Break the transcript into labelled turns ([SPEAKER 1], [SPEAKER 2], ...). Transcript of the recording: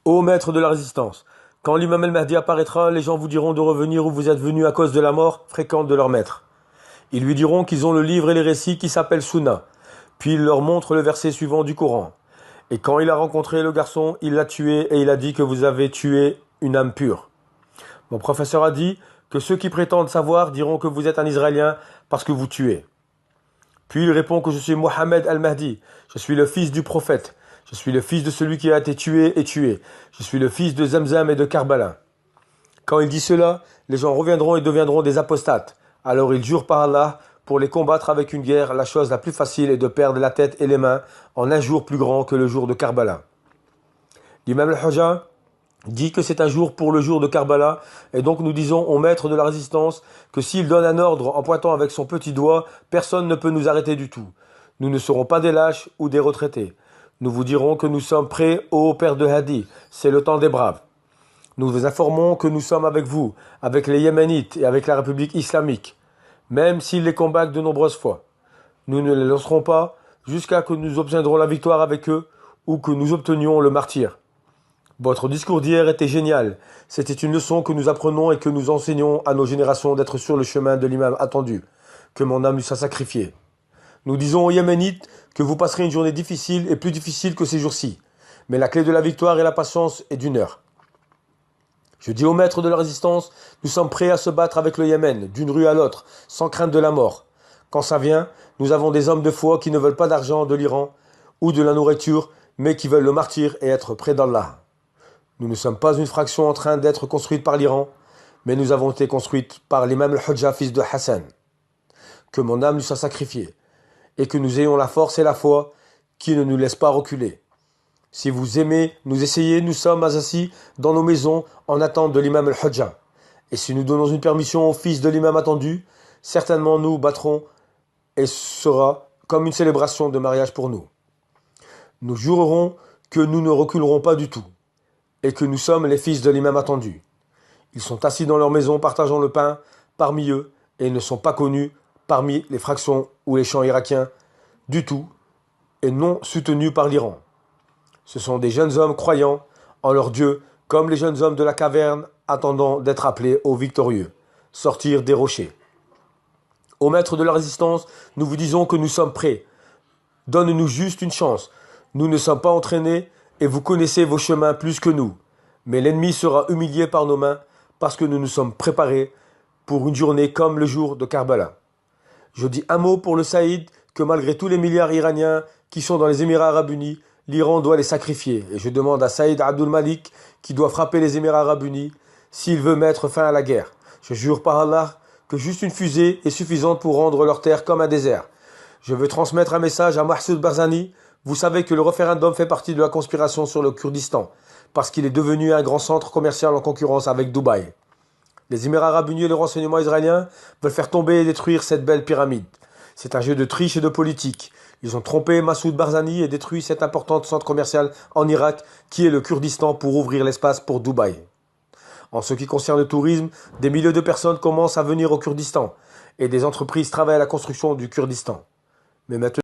[SPEAKER 1] Ô maître de la résistance, quand l'imam al-Mahdi apparaîtra, les gens vous diront de revenir où vous êtes venus à cause de la mort fréquente de leur maître. Ils lui diront qu'ils ont le livre et les récits qui s'appellent Sunna, puis il leur montre le verset suivant du Coran. Et quand il a rencontré le garçon, il l'a tué et il a dit que vous avez tué une âme pure. Mon professeur a dit que ceux qui prétendent savoir diront que vous êtes un Israélien parce que vous tuez. Puis il répond que je suis Mohammed al-Mahdi, je suis le fils du prophète, je suis le fils de celui qui a été tué et tué, je suis le fils de Zamzam et de Karbala. Quand il dit cela, les gens reviendront et deviendront des apostates. Alors il jure par Allah, pour les combattre avec une guerre, la chose la plus facile est de perdre la tête et les mains en un jour plus grand que le jour de Karbala. L'imam al-Hujja dit que c'est un jour pour le jour de Karbala, et donc nous disons au maître de la résistance que s'il donne un ordre en pointant avec son petit doigt, personne ne peut nous arrêter du tout. Nous ne serons pas des lâches ou des retraités. Nous vous dirons que nous sommes prêts, ô père de Hadi, c'est le temps des braves. Nous vous informons que nous sommes avec vous, avec les Yéménites et avec la République islamique, même s'ils les combattent de nombreuses fois. Nous ne les lancerons pas jusqu'à ce que nous obtiendrons la victoire avec eux ou que nous obtenions le martyre. Votre discours d'hier était génial. C'était une leçon que nous apprenons et que nous enseignons à nos générations d'être sur le chemin de l'imam attendu, que mon âme lui soit sacrifiée. Nous disons aux Yéménites que vous passerez une journée difficile et plus difficile que ces jours-ci. Mais la clé de la victoire et la patience est d'une heure. Je dis aux maîtres de la résistance, nous sommes prêts à se battre avec le Yémen, d'une rue à l'autre, sans crainte de la mort. Quand ça vient, nous avons des hommes de foi qui ne veulent pas d'argent de l'Iran ou de la nourriture, mais qui veulent le martyr et être près d'Allah. Nous ne sommes pas une fraction en train d'être construite par l'Iran, mais nous avons été construites par l'imam al-Hujja, fils de Hassan. Que mon âme lui soit sacrifiée, et que nous ayons la force et la foi qui ne nous laissent pas reculer. Si vous aimez nous essayer, nous sommes assis dans nos maisons en attente de l'imam al-Hujja. Et si nous donnons une permission au fils de l'imam attendu, certainement nous battrons et ce sera comme une célébration de mariage pour nous. Nous jurerons que nous ne reculerons pas du tout et que nous sommes les fils de l'imam attendu. Ils sont assis dans leur maison partageant le pain parmi eux et ne sont pas connus parmi les fractions ou les champs irakiens du tout et non soutenus par l'Iran. Ce sont des jeunes hommes croyants en leur Dieu, comme les jeunes hommes de la caverne attendant d'être appelés aux victorieux, sortir des rochers. Ô maîtres de la résistance, nous vous disons que nous sommes prêts. Donne-nous juste une chance. Nous ne sommes pas entraînés et vous connaissez vos chemins plus que nous. Mais l'ennemi sera humilié par nos mains parce que nous nous sommes préparés pour une journée comme le jour de Karbala. Je dis un mot pour le Saïd que malgré tous les milliards iraniens qui sont dans les Émirats arabes unis, l'Iran doit les sacrifier. Et je demande à Saïd Abdul Malik, qui doit frapper les Émirats arabes unis, s'il veut mettre fin à la guerre. Je jure par Allah que juste une fusée est suffisante pour rendre leur terre comme un désert. Je veux transmettre un message à Massoud Barzani. Vous savez que le référendum fait partie de la conspiration sur le Kurdistan, parce qu'il est devenu un grand centre commercial en concurrence avec Dubaï. Les Émirats arabes unis et le renseignement israélien veulent faire tomber et détruire cette belle pyramide. C'est un jeu de triche et de politique. Ils ont trompé Massoud Barzani et détruit cet important centre commercial en Irak qui est le Kurdistan pour ouvrir l'espace pour Dubaï. En ce qui concerne le tourisme, des milliers de personnes commencent à venir au Kurdistan et des entreprises travaillent à la construction du Kurdistan. Mais maintenant,